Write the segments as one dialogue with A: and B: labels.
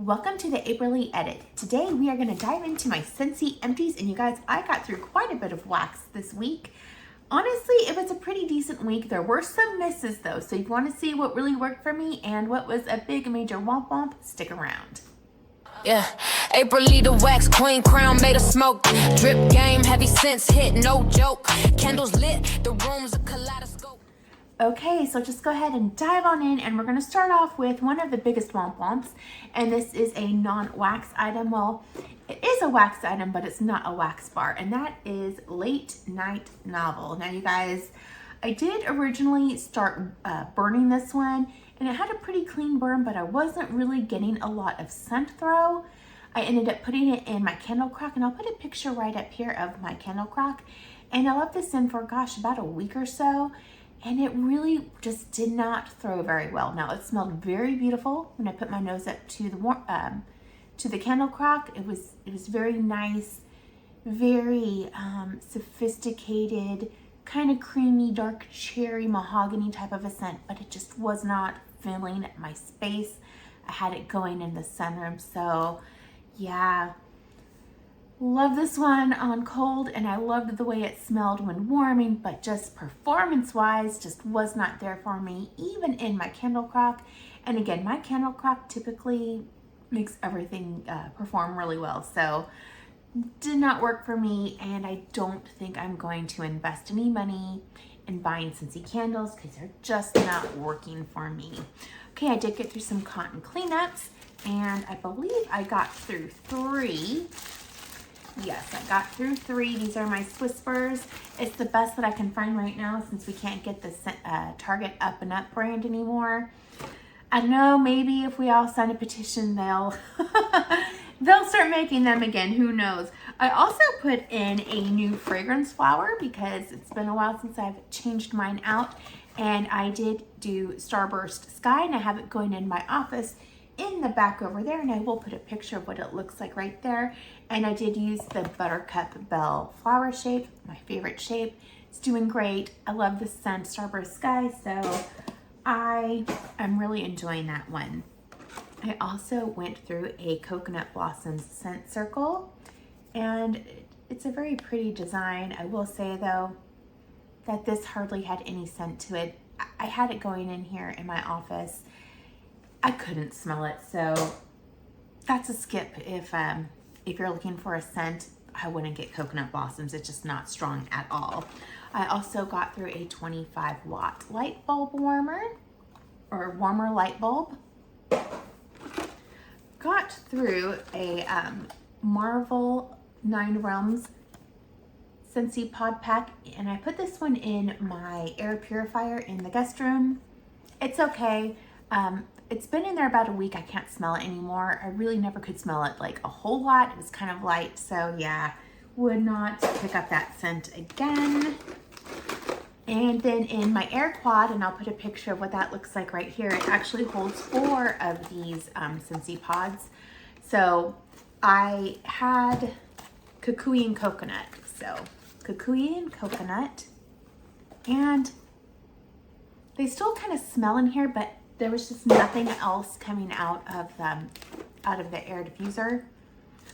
A: Welcome to the April edit. Today we are going to dive into my Scentsy Empties, and you guys, I got through quite a bit of wax this week. Honestly, it was a pretty decent week. There were some misses though, so if you want to see what really worked for me and what was a big major womp womp, stick around.
B: Yeah, April the wax queen, crown made of smoke. Drip game, heavy scents hit, no joke. Candles lit, the room's a kaleidoscope.
A: Okay, so just go ahead and dive on in, and we're going to start off with one of the biggest womp womps, and this is a non-wax item. Well, it is a wax item, but it's not a wax bar, and that is Late Night Novel. Now, you guys, I did originally start burning this one, and it had a pretty clean burn, but I wasn't really getting a lot of scent throw. I ended up putting it in my candle crock, and I'll put a picture right up here of my candle crock, and I left this in for, gosh, about a week or so. And it really just did not throw very well. Now, it smelled very beautiful when I put my nose up to the candle crock. It was very nice, very sophisticated, kind of creamy, dark cherry, mahogany type of a scent, but it just was not filling my space. I had it going in the sunroom, so yeah. Love this one on cold, and I loved the way it smelled when warming, but just performance-wise, just was not there for me, even in my candle crock. And again, my candle crock typically makes everything perform really well, so did not work for me, and I don't think I'm going to invest any money in buying Scentsy candles because they're just not working for me. Okay, I did get through some cotton cleanups, and I believe I got through 3. Yes, I got through 3. These are my Whispers. It's the best that I can find right now since we can't get the Target Up and Up brand anymore. I know maybe if we all sign a petition, they'll start making them again. Who knows? I also put in a new fragrance flower because it's been a while since I've changed mine out. And I did do Starburst Sky, and I have it going in my office in the back over there, and I will put a picture of what it looks like right there. And I did use the Buttercup Bell flower shape, my favorite shape. It's doing great. I love the scent Starburst Sky, so I am really enjoying that one. I also went through a Coconut Blossoms scent circle, and it's a very pretty design. I will say though that this hardly had any scent to it. I had it going in here in my office. I couldn't smell it, so that's a skip. If you're looking for a scent, I wouldn't get Coconut Blossoms. It's just not strong at all. I also got through a 25-watt light bulb warmer, or warmer light bulb. Got through a Marvel 9 Realms Scentsy pod pack, and I put this one in my air purifier in the guest room. It's okay. It's been in there about a week. I can't smell it anymore. I really never could smell it like a whole lot. It was kind of light, so yeah, would not pick up that scent again. And then in my air quad, and I'll put a picture of what that looks like right here. It actually holds 4 of these Scentsy pods. So I had Kukui and coconut. So Kukui and coconut, and they still kind of smell in here, but there was just nothing else coming out of the air diffuser.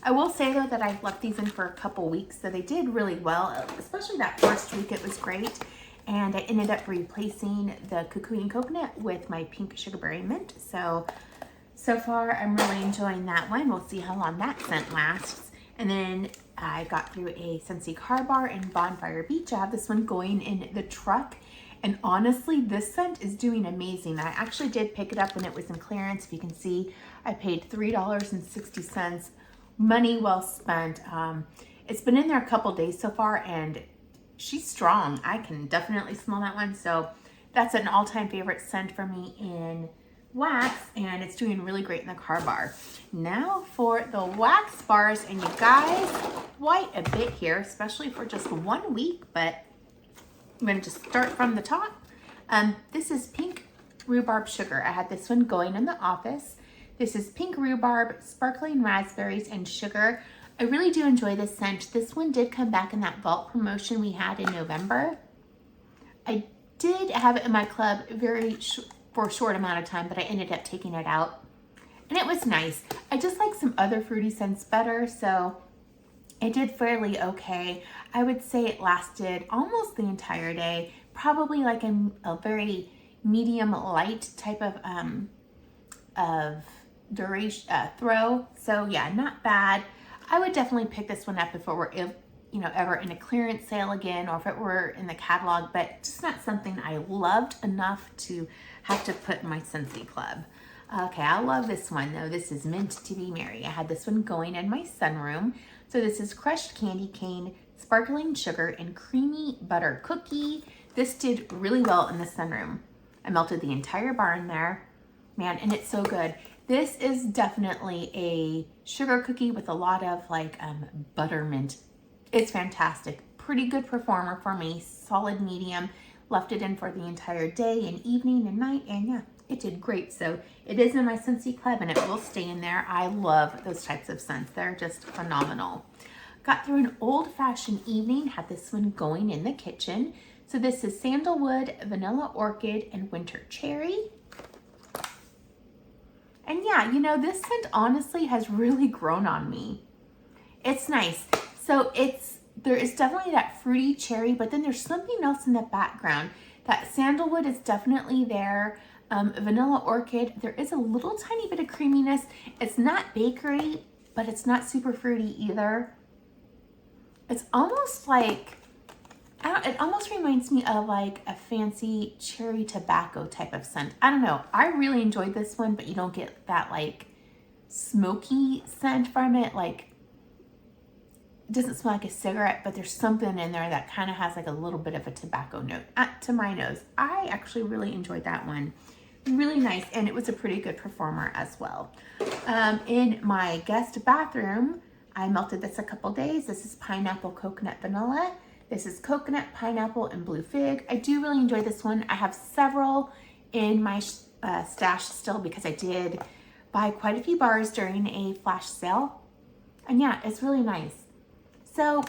A: I will say though that I've left these in for a couple weeks, so they did really well, especially that first week. It was great. And I ended up replacing the Kukui and coconut with my pink Sugarberry Mint. So far I'm really enjoying that one. We'll see how long that scent lasts. And then I got through a Scentsy Car Bar in Bonfire Beach. I have this one going in the truck. And honestly, this scent is doing amazing. I actually did pick it up when it was in clearance. If you can see, I paid $3.60. Money well spent. It's been in there a couple days so far, and she's strong. I can definitely smell that one. So that's an all-time favorite scent for me in wax, and it's doing really great in the car bar. Now for the wax bars, and you guys, quite a bit here, especially for just 1 week, but I'm going to just start from the top. This is Pink Rhubarb Sugar. I had this one going in the office. This is Pink Rhubarb, Sparkling Raspberries, and Sugar. I really do enjoy this scent. This one did come back in that vault promotion we had in November. I did have it in my club for a short amount of time, but I ended up taking it out. And it was nice. I just like some other fruity scents better, so it did fairly okay. I would say it lasted almost the entire day, probably like a very medium light type of duration throw. So yeah, not bad. I would definitely pick this one up if it were ever in a clearance sale again, or if it were in the catalog, but just not something I loved enough to have to put in my Scentsy Club. Okay, I love this one though. This is Mint to Be Merry. I had this one going in my sunroom. So this is crushed candy cane, sparkling sugar, and creamy butter cookie. This did really well in the sunroom. I melted the entire bar in there. Man, and it's so good. This is definitely a sugar cookie with a lot of like buttermint. It's fantastic. Pretty good performer for me. Solid medium. Left it in for the entire day and evening and night, and yeah, it did great. So it is in my Scentsy Club and it will stay in there. I love those types of scents. They're just phenomenal. Got through an old-fashioned evening. Had this one going in the kitchen. So this is sandalwood, vanilla orchid, and winter cherry. And yeah, this scent honestly has really grown on me. It's nice. So there is definitely that fruity cherry, but then there's something else in the background. That sandalwood is definitely there. Vanilla orchid, there is a little tiny bit of creaminess. It's not bakery, but it's not super fruity either. It's almost like, it almost reminds me of like a fancy cherry tobacco type of scent. I don't know. I really enjoyed this one, but you don't get that like smoky scent from it. Like, it doesn't smell like a cigarette, but there's something in there that kind of has like a little bit of a tobacco note to my nose. I actually really enjoyed that one. Really nice, and it was a pretty good performer as well. In my guest bathroom, I melted this a couple days. This is pineapple, coconut, vanilla. This is coconut, pineapple, and blue fig. I do really enjoy this one. I have several in my stash still because I did buy quite a few bars during a flash sale. And yeah, it's really nice. So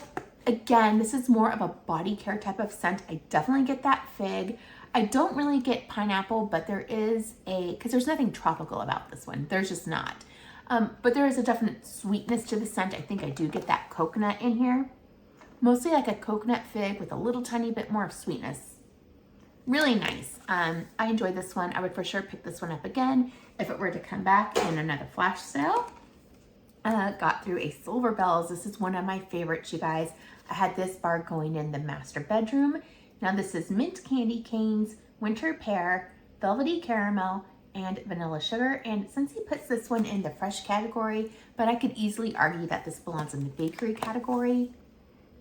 A: again, this is more of a body care type of scent. I definitely get that fig. I don't really get pineapple, but there is because there's nothing tropical about this one. There's just not. But there is a definite sweetness to the scent. I think I do get that coconut in here. Mostly like a coconut fig with a little tiny bit more of sweetness. Really nice. I enjoyed this one. I would for sure pick this one up again if it were to come back in another flash sale. Got through a Silver Bells. This is one of my favorites, you guys. I had this bar going in the master bedroom. Now this is mint candy canes, winter pear, velvety caramel, and vanilla sugar. And Scentsy puts this one in the fresh category, but I could easily argue that this belongs in the bakery category.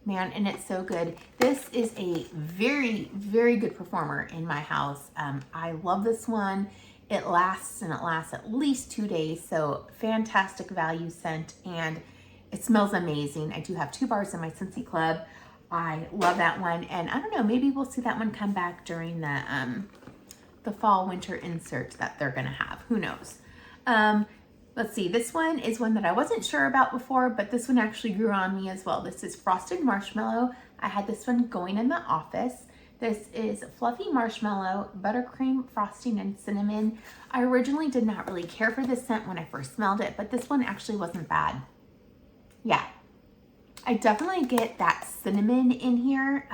A: Man, and it's so good. This is a very, very good performer in my house. I love this one. It lasts at least 2 days. So fantastic value scent, and it smells amazing. I do have 2 bars in my Scentsy Club. I love that one. And I don't know, maybe we'll see that one come back during the fall winter insert that they're gonna have. Who knows? Let's see, this one is one that I wasn't sure about before, but this one actually grew on me as well. This is Frosted Marshmallow. I had this one going in the office. This is Fluffy Marshmallow, Buttercream, Frosting, and Cinnamon. I originally did not really care for this scent when I first smelled it, but this one actually wasn't bad. Yeah, I definitely get that cinnamon in here,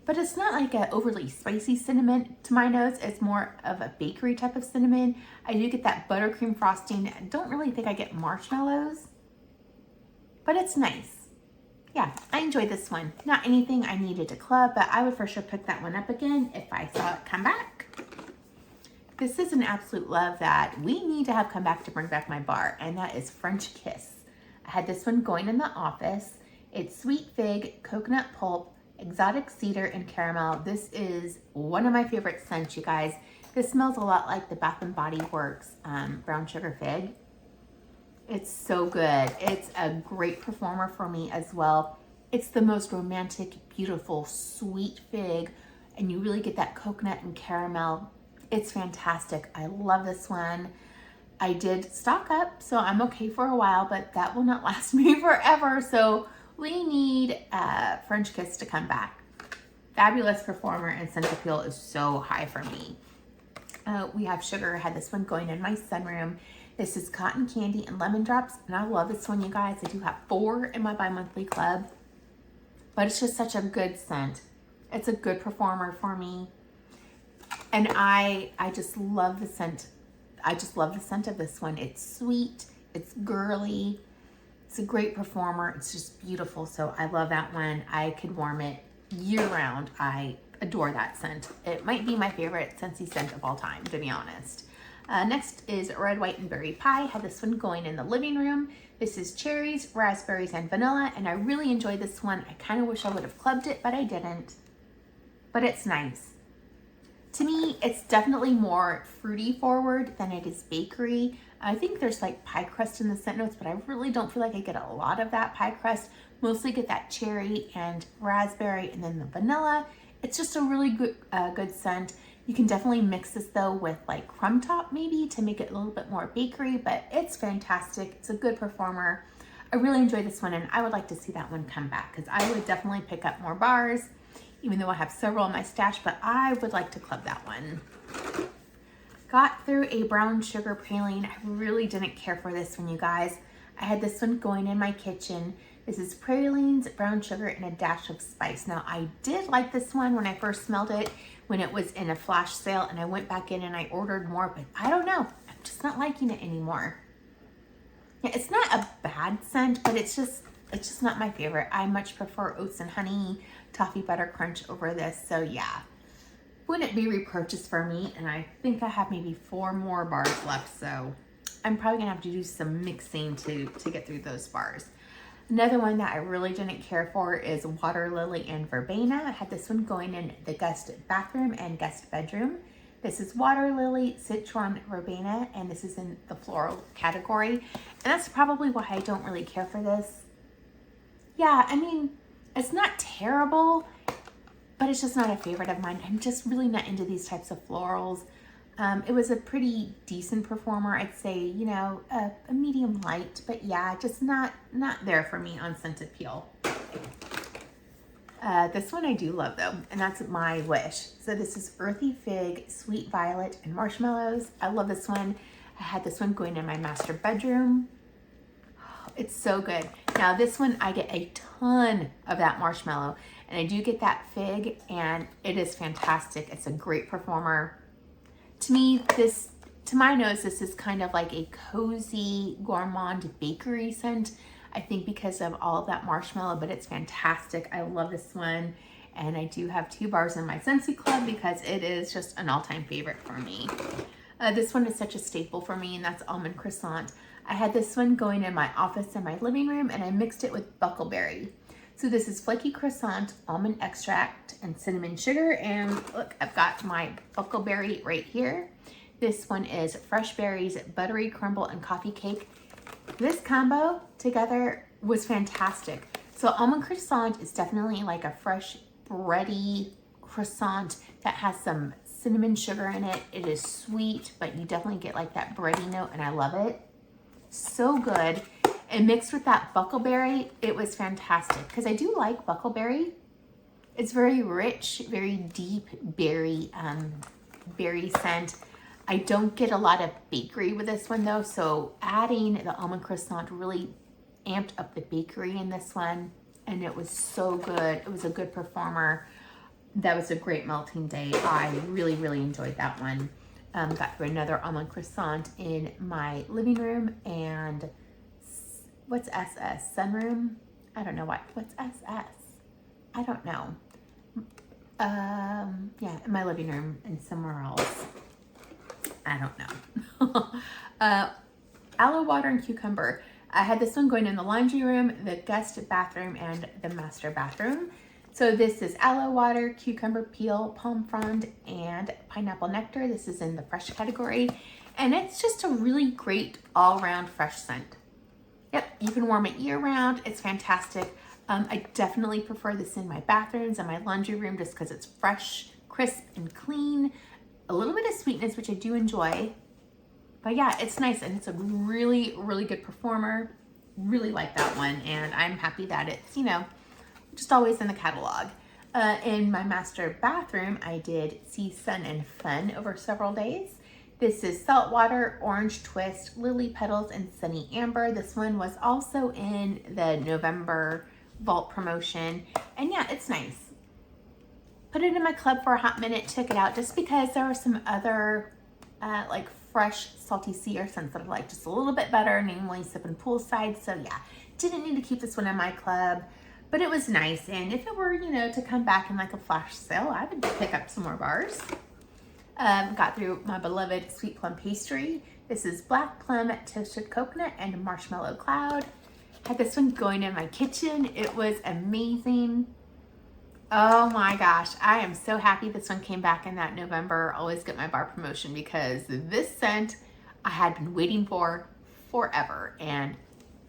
A: but it's not like an overly spicy cinnamon to my nose. It's more of a bakery type of cinnamon. I do get that buttercream frosting. I don't really think I get marshmallows, but it's nice. Yeah, I enjoyed this one. Not anything I needed to club, but I would for sure pick that one up again if I saw it come back. This is an absolute love that we need to have come back to bring back my bar, and that is French Kiss. I had this one going in the office. It's sweet fig, coconut pulp, exotic cedar, and caramel. This is one of my favorite scents, you guys. This smells a lot like the Bath & Body Works brown sugar fig. It's so good. It's a great performer for me as well. It's the most romantic, beautiful, sweet fig, and you really get that coconut and caramel. It's fantastic. I love this one. I did stock up, so I'm okay for a while, but that will not last me forever. So we need French Kiss to come back. Fabulous performer, and scent appeal is so high for me. We have Sugar. I had this one going in my sunroom. This is Cotton Candy and Lemon Drops, and I love this one, you guys. I do have 4 in my bi-monthly club, but it's just such a good scent. It's a good performer for me, and I just love the scent. I just love the scent of this one. It's sweet, it's girly, it's a great performer. It's just beautiful, so I love that one. I could warm it year round. I adore that scent. It might be my favorite Scentsy scent of all time, to be honest. Next is Red, White, and Berry Pie. I had this one going in the living room. This is cherries, raspberries, and vanilla, and I really enjoyed this one. I kind of wish I would have clubbed it, but I didn't. But it's nice. To me, it's definitely more fruity forward than it is bakery. I think there's like pie crust in the scent notes, but I really don't feel like I get a lot of that pie crust. Mostly get that cherry and raspberry and then the vanilla. It's just a really good scent. You can definitely mix this though with like crumb top maybe to make it a little bit more bakery, but it's fantastic. It's a good performer. I really enjoy this one, and I would like to see that one come back because I would definitely pick up more bars, even though I have several in my stash, but I would like to club that one. Got through a brown sugar praline. I really didn't care for this one, you guys. I had this one going in my kitchen. This is pralines, brown sugar, and a dash of spice. Now, I did like this one when I first smelled it, when it was in a flash sale, and I went back in and I ordered more, but I don't know. I'm just not liking it anymore. Yeah, it's not a bad scent, but it's just not my favorite. I much prefer Oats and Honey Toffee Butter Crunch over this, so yeah. Wouldn't be repurchased for me, and I think I have maybe 4 more bars left, so I'm probably gonna have to do some mixing to get through those bars. Another one that I really didn't care for is Water Lily and Verbena. I had this one going in the guest bathroom and guest bedroom. This is Water Lily, Citron, Verbena, and this is in the floral category. And that's probably why I don't really care for this. Yeah, I mean, it's not terrible, but it's just not a favorite of mine. I'm just really not into these types of florals. It was a pretty decent performer, I'd say, you know, a medium light, but yeah, just not there for me on scent appeal. This one I do love though, and that's My Wish. So this is Earthy Fig, Sweet Violet, and Marshmallows. I love this one. I had this one going in my master bedroom. It's so good. Now this one, I get a ton of that marshmallow, and I do get that fig, and it is fantastic. It's a great performer. To me, to my nose, this is kind of like a cozy gourmand bakery scent. I think because of all of that marshmallow, but it's fantastic. I love this one. And I do have 2 bars in my Scentsy Club because it is just an all-time favorite for me. This one is such a staple for me, and that's Almond Croissant. I had this one going in my office and my living room, and I mixed it with Buckleberry. So this is Flaky Croissant, almond extract, and cinnamon sugar. And look, I've got my Buckleberry right here. This one is fresh berries, buttery crumble, and coffee cake. This combo together was fantastic. So Almond Croissant is definitely like a fresh, bready croissant that has some cinnamon sugar in it. It is sweet, but you definitely get like that bready note, and I love it. So good. And mixed with that Buckleberry, it was fantastic because I do like Buckleberry. It's very rich, very deep berry scent. I don't get a lot of bakery with this one though, so adding the Almond Croissant really amped up the bakery in this one, and it was so good. It was a good performer. That was a great melting day. I really, really enjoyed that one. Got through another Almond Croissant in my living room, and what's SS? Sunroom? I don't know what's SS? I don't know. Yeah, in my living room and somewhere else. I don't know. Aloe water and cucumber. I had this one going in the laundry room, the guest bathroom, and the master bathroom. So this is aloe water, cucumber peel, palm frond, and pineapple nectar. This is in the fresh category. And it's just a really great all-around fresh scent. Yep, you can warm it year-round. It's fantastic. I definitely prefer this in my bathrooms and my laundry room just because it's fresh, crisp, and clean. A little bit of sweetness, which I do enjoy. But yeah, it's nice, and it's a really, really good performer. Really like that one, and I'm happy that it's, you know, just always in the catalog. In my master bathroom, I did Sea, Sun, and Fun over several days. This is Saltwater, Orange Twist, Lily Petals, and Sunny Amber. This one was also in the November Vault promotion. And yeah, it's nice. Put it in my club for a hot minute, took it out just because there were some other like fresh salty sea air scents that I like just a little bit better, namely sipping poolside. So yeah, didn't need to keep this one in my club, but it was nice. And if it were, you know, to come back in like a flash sale, I would pick up some more bars. Got through my beloved Sweet Plum Pastry. This is Black Plum, Toasted Coconut, and Marshmallow Cloud. Had this one going in my kitchen. It was amazing. Oh my gosh, I am so happy this one came back in that November Always Get My Bar promotion, because this scent I had been waiting for forever. And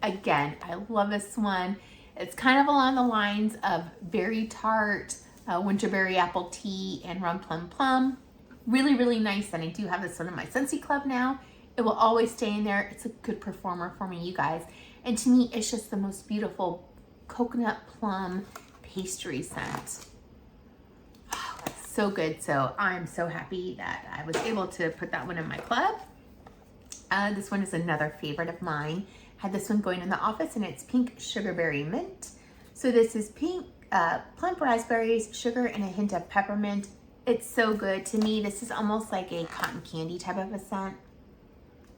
A: again, I love this one. It's kind of along the lines of Berry Tart, Winterberry Apple Tea, and Rum Plum Plum. Really, really nice. And I do have this one in my Scentsy Club now. It will always stay in there. It's a good performer for me, you guys. And to me, it's just the most beautiful coconut plum pastry scent. Oh, that's so good. So I'm so happy that I was able to put that one in my club. This one is another favorite of mine. Had this one going in the office, and it's Pink Sugarberry Mint. So this is pink, plump raspberries, sugar, and a hint of peppermint. It's so good. To me, this is almost like a cotton candy type of a scent.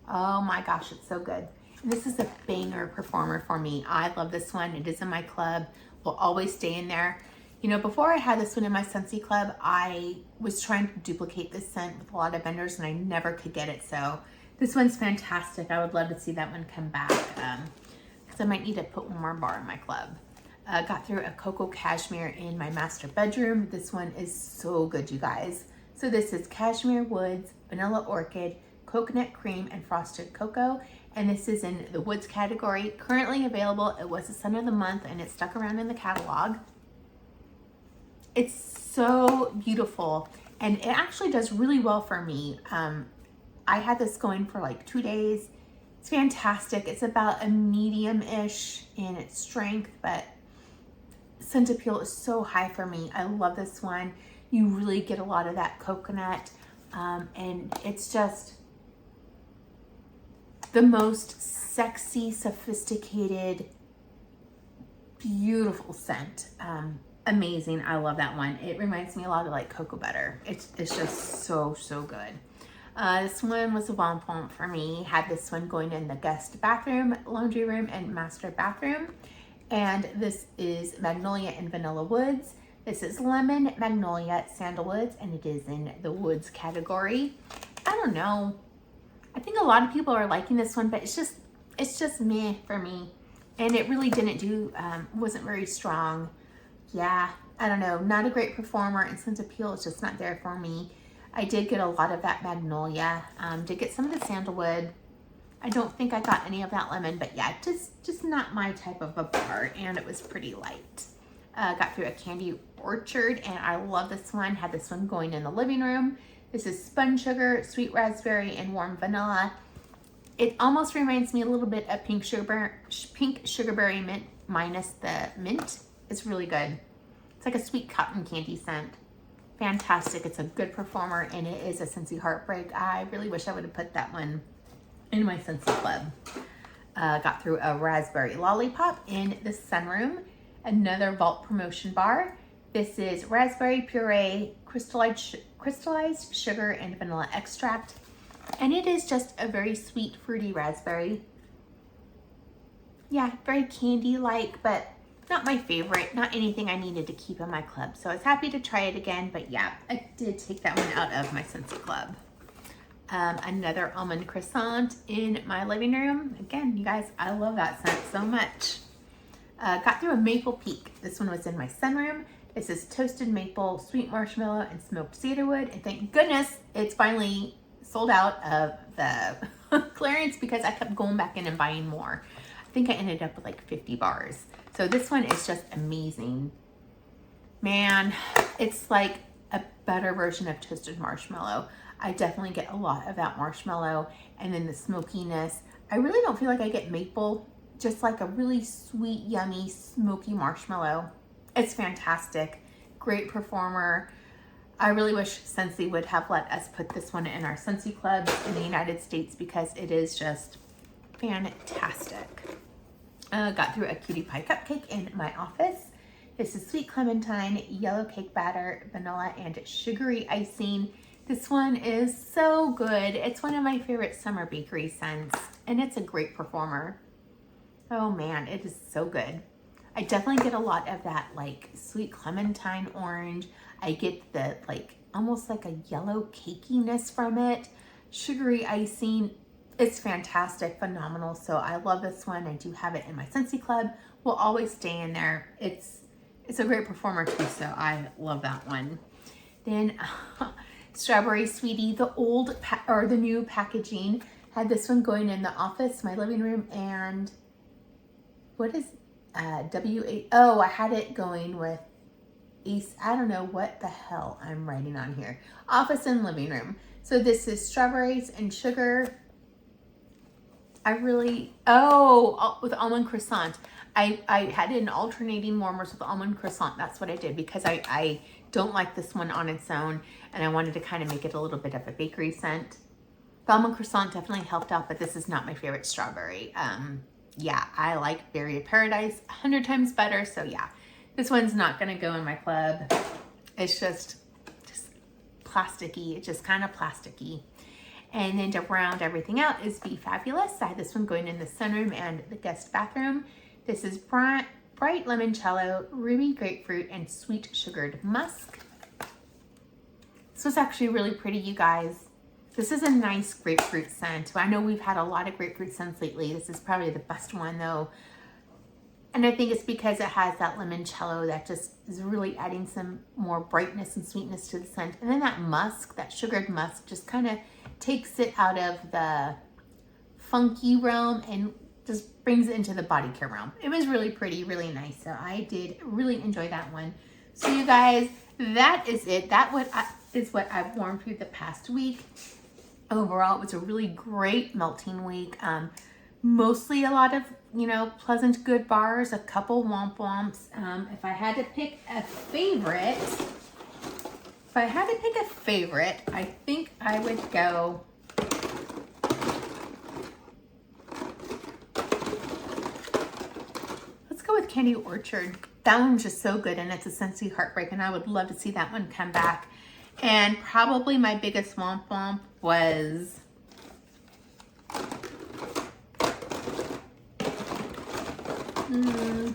A: Oh my gosh, it's so good. And this is a banger performer for me. I love this one. It is in my club. Will always stay in there. You know, before I had this one in my Scentsy Club, I was trying to duplicate this scent with a lot of vendors, and I never could get it. So this one's fantastic. I would love to see that one come back, because I might need to put one more bar in my club. Got through a Cocoa Cashmere in my master bedroom. This one is so good, you guys. So this is Cashmere Woods, Vanilla Orchid, Coconut Cream, and Frosted Cocoa. And this is in the Woods category. Currently available. It was the scent of the month, and it stuck around in the catalog. It's so beautiful, and it actually does really well for me. I had this going for like 2 days. It's fantastic. It's about a medium-ish in its strength, but scent appeal is so high for me. I love this one. You really get a lot of that coconut, and it's just the most sexy, sophisticated, beautiful scent. Amazing. I love that one. It reminds me a lot of like cocoa butter. It's just so good. This one was a bon point for me. Had this one going in the guest bathroom, laundry room, and master bathroom. And this is Magnolia and Vanilla Woods. This is Lemon, Magnolia, Sandalwoods, and it is in the Woods category. I don't know. I think a lot of people are liking this one, but it's just meh for me. And it really didn't do, wasn't very strong. Yeah, I don't know. Not a great performer, and scent appeal is just not there for me. I did get a lot of that Magnolia. Did get some of the Sandalwood. I don't think I got any of that lemon, but yeah, just not my type of a bar, and it was pretty light. Got through a Candy Orchard, and I love this one. Had this one going in the living room. This is Spun Sugar, Sweet Raspberry, and Warm Vanilla. It almost reminds me a little bit of Pink Sugarberry Mint minus the mint. It's really good. It's like a sweet cotton candy scent. Fantastic. It's a good performer, and it is a Scentsy Heartbreak. I really wish I would have put that one in my Scentsy Club. Got through a Raspberry Lollipop in the sunroom. Another Vault promotion bar. This is raspberry puree, crystallized sugar, and vanilla extract. And it is just a very sweet, fruity raspberry. Yeah, very candy-like, but not my favorite. Not anything I needed to keep in my club. So I was happy to try it again, but yeah, I did take that one out of my Scentsy Club. Another Almond Croissant in my living room. Again, you guys, I love that scent so much. Got through a Maple Peak. This one was in my sunroom. This is Toasted Maple, Sweet Marshmallow, and Smoked Cedarwood. And thank goodness it's finally sold out of the clearance, because I kept going back in and buying more. I think I ended up with like 50 bars. So this one is just amazing. Man, it's like a better version of Toasted Marshmallow. I definitely get a lot of that marshmallow, and then the smokiness. I really don't feel like I get maple, just like a really sweet, yummy, smoky marshmallow. It's fantastic. Great performer. I really wish Scentsy would have let us put this one in our Scentsy Club in the United States because it is just fantastic. Got through a Cutie Pie Cupcake in my office. This is sweet clementine, yellow cake batter, vanilla, and sugary icing. This one is so good. It's one of my favorite summer bakery scents, and it's a great performer. Oh man, it is so good. I definitely get a lot of that like sweet clementine orange. I get the like almost like a yellow cakiness from it. Sugary icing. It's fantastic, phenomenal. So I love this one. I do have it in my Scentsy Club. Will always stay in there. It's a great performer too, so I love that one. Then Strawberry Sweetie, the old or the new packaging had this one going in the office, my living room, and what is W8? Oh, I had it going with Ace. I don't know what the hell I'm writing on here. Office and living room. So this is strawberries and sugar. With Almond Croissant. I had it in alternating warmers with Almond Croissant. That's what I did because I don't like this one on its own, and I wanted to kind of make it a little bit of a bakery scent. The Almond Croissant definitely helped out, but this is not my favorite strawberry. Yeah, I like Berry of Paradise 100 times better, so yeah. This one's not gonna go in my club. It's just plasticky. It's just kind of plasticky. And then to round everything out is Be Fabulous. I had this one going in the sunroom and the guest bathroom. This is bright limoncello, ruby grapefruit, and sweet sugared musk. This was actually really pretty, you guys. This is a nice grapefruit scent. I know we've had a lot of grapefruit scents lately. This is probably the best one though. And I think it's because it has that limoncello that just is really adding some more brightness and sweetness to the scent. And then that musk, that sugared musk, just kind of takes it out of the funky realm and just brings it into the body care realm. It was really pretty, really nice. So I did really enjoy that one. So you guys, that is it. Is what I've worn through the past week. Overall, it was a really great melting week. Mostly a lot of, pleasant, good bars, a couple womp womps. If I had to pick a favorite, I think I would go with Candy Orchard. That one's just so good, and it's a Scentsy Heartbreak, and I would love to see that one come back. And probably my biggest womp womp was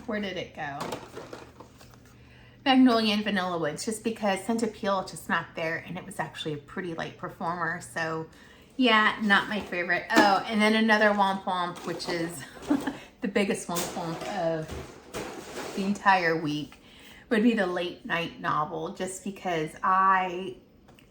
A: where did it go? Magnolia and Vanilla Woods, just because Scent Appeal just not there, and it was actually a pretty light performer. So yeah, not my favorite. Oh, and then another womp womp, which is the biggest womp womp of the entire week, would be the Late Night Novel, just because I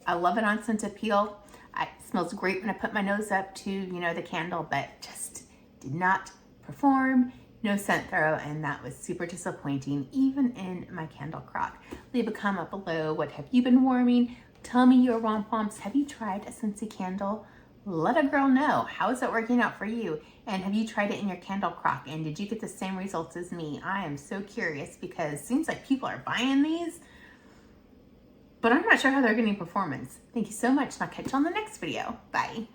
A: love it on Scent Appeal. It smells great when I put my nose up to, the candle, but just did not perform. No scent throw, and that was super disappointing, even in my candle crock. Leave a comment below. What have you been warming? Tell me your womp womps. Have you tried a Scentsy candle? Let a girl know. How is it working out for you? And have you tried it in your candle crock? And did you get the same results as me? I am so curious because it seems like people are buying these, but I'm not sure how they're getting performance. Thank you so much, and I'll catch you on the next video. Bye.